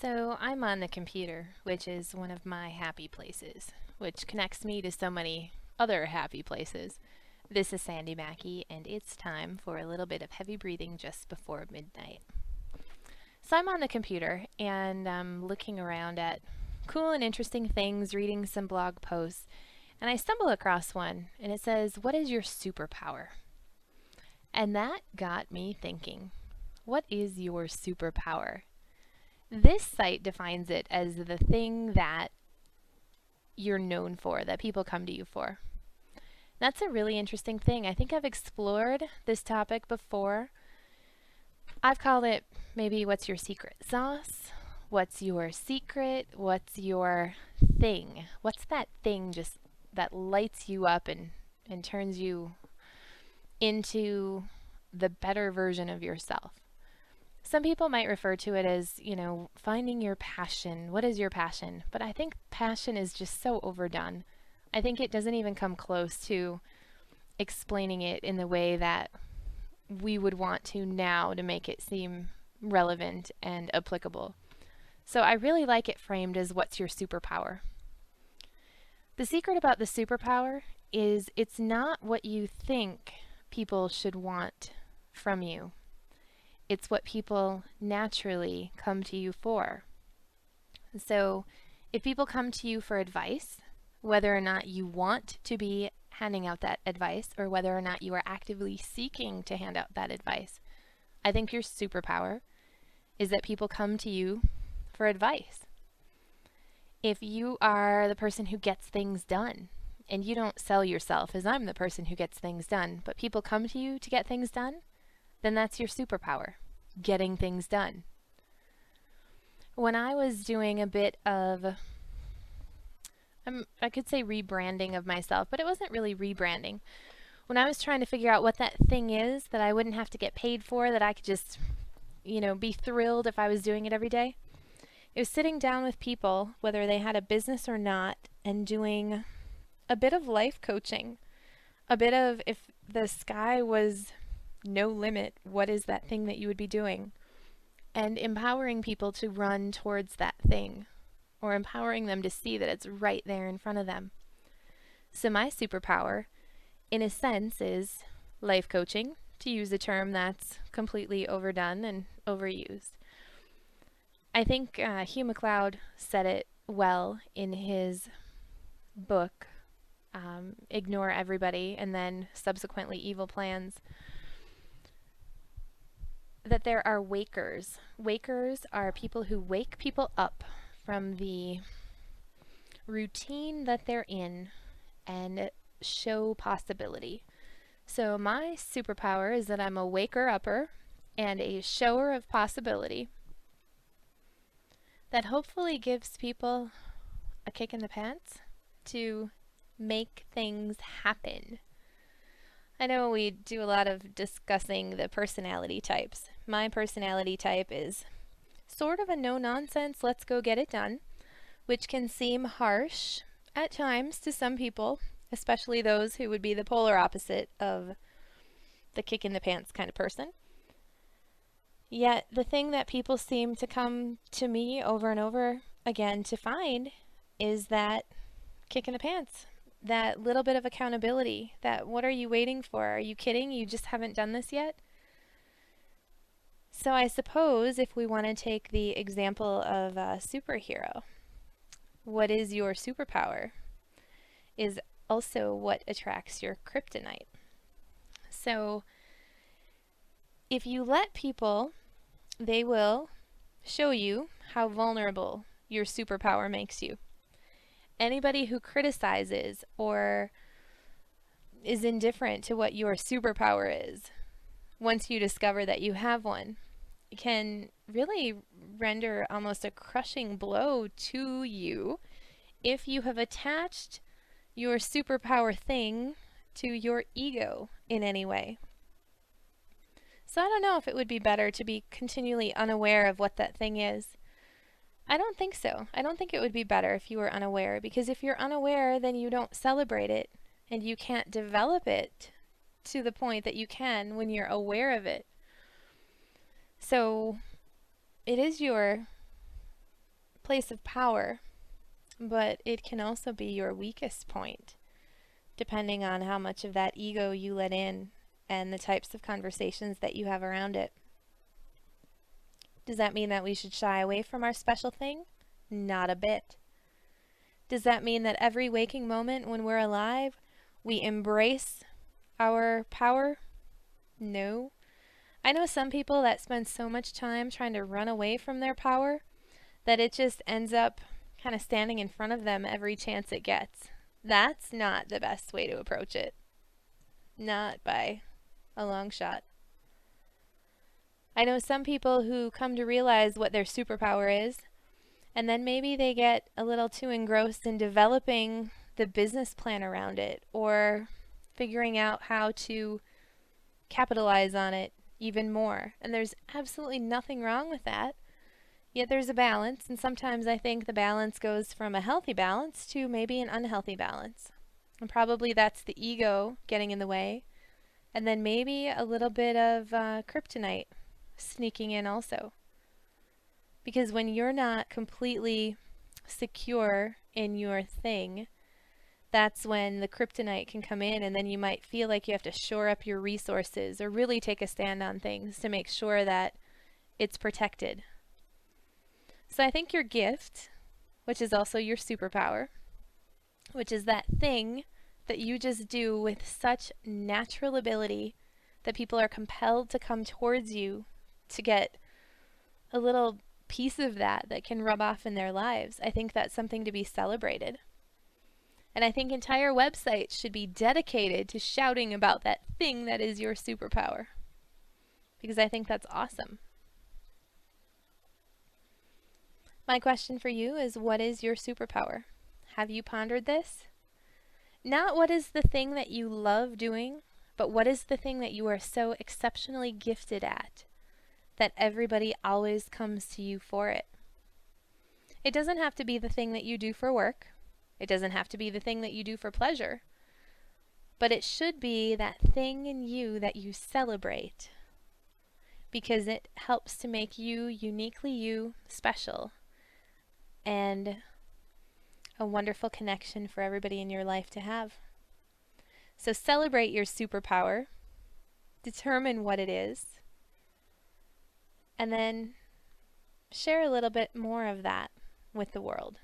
So I'm on the computer, which is one of my happy places, which connects me to so many other happy places. This is Sandi Maki, and it's time for a little bit of heavy breathing just before midnight. So I'm on the computer, and I'm looking around at cool and interesting things, reading some blog posts, and I stumble across one, and it says, "What is your superpower?" And that got me thinking, what is your superpower? This site defines it as the thing that you're known for, that people come to you for. That's a really interesting thing. I think I've explored this topic before. I've called it maybe what's your secret sauce? What's your secret? What's your thing? What's that thing just that lights you up and turns you into the better version of yourself? Some people might refer to it as, finding your passion. What is your passion? But I think passion is just so overdone. I think it doesn't even come close to explaining it in the way that we would want to now to make it seem relevant and applicable. So I really like it framed as what's your superpower. The secret about the superpower is it's not what you think people should want from you. It's what people naturally come to you for. So if people come to you for advice, whether or not you want to be handing out that advice or whether or not you are actively seeking to hand out that advice, I think your superpower is that people come to you for advice. If you are the person who gets things done, and you don't sell yourself as I'm the person who gets things done, but people come to you to get things done, then that's your superpower, getting things done. When I was doing a bit of, I could say rebranding of myself, but it wasn't really rebranding. When I was trying to figure out what that thing is that I wouldn't have to get paid for, that I could just, be thrilled if I was doing it every day, it was sitting down with people, whether they had a business or not, and doing a bit of life coaching, a bit of if the sky was no limit, what is that thing that you would be doing? And empowering people to run towards that thing, or empowering them to see that it's right there in front of them. So my superpower, in a sense, is life coaching, to use a term that's completely overdone and overused. I think Hugh MacLeod said it well in his book, Ignore Everybody, and then subsequently Evil Plans, that there are wakers. Wakers are people who wake people up from the routine that they're in and show possibility. So my superpower is that I'm a waker-upper and a shower of possibility that hopefully gives people a kick in the pants to make things happen. I know we do a lot of discussing the personality types. My personality type is sort of a no-nonsense, let's go get it done, which can seem harsh at times to some people, especially those who would be the polar opposite of the kick in the pants kind of person. Yet the thing that people seem to come to me over and over again to find is that kick in the pants, that little bit of accountability, that what are you waiting for? Are you kidding? You just haven't done this yet? So I suppose if we want to take the example of a superhero, what is your superpower is also what attracts your kryptonite. So if you let people, they will show you how vulnerable your superpower makes you. Anybody who criticizes or is indifferent to what your superpower is, once you discover that you have one, can really render almost a crushing blow to you if you have attached your superpower thing to your ego in any way. So I don't know if it would be better to be continually unaware of what that thing is. I don't think so. I don't think it would be better if you were unaware, because if you're unaware, then you don't celebrate it and you can't develop it to the point that you can when you're aware of it. So it is your place of power, but it can also be your weakest point, depending on how much of that ego you let in and the types of conversations that you have around it. Does that mean that we should shy away from our special thing? Not a bit. Does that mean that every waking moment when we're alive, we embrace our power? No. I know some people that spend so much time trying to run away from their power that it just ends up kind of standing in front of them every chance it gets. That's not the best way to approach it. Not by a long shot. I know some people who come to realize what their superpower is, and then maybe they get a little too engrossed in developing the business plan around it or figuring out how to capitalize on it even more. And there's absolutely nothing wrong with that. Yet there's a balance, and sometimes I think the balance goes from a healthy balance to maybe an unhealthy balance. And probably that's the ego getting in the way, and then maybe a little bit of kryptonite sneaking in also. Because when you're not completely secure in your thing, that's when the kryptonite can come in, and then you might feel like you have to shore up your resources or really take a stand on things to make sure that it's protected. So I think your gift, which is also your superpower, which is that thing that you just do with such natural ability that people are compelled to come towards you to get a little piece of that can rub off in their lives. I think that's something to be celebrated. And I think entire websites should be dedicated to shouting about that thing that is your superpower, because I think that's awesome. My question for you is, what is your superpower? Have you pondered this? Not what is the thing that you love doing, but what is the thing that you are so exceptionally gifted at that everybody always comes to you for it. It doesn't have to be the thing that you do for work. It doesn't have to be the thing that you do for pleasure. But it should be that thing in you that you celebrate, because it helps to make you uniquely you, special, and a wonderful connection for everybody in your life to have. So celebrate your superpower, determine what it is, and then share a little bit more of that with the world.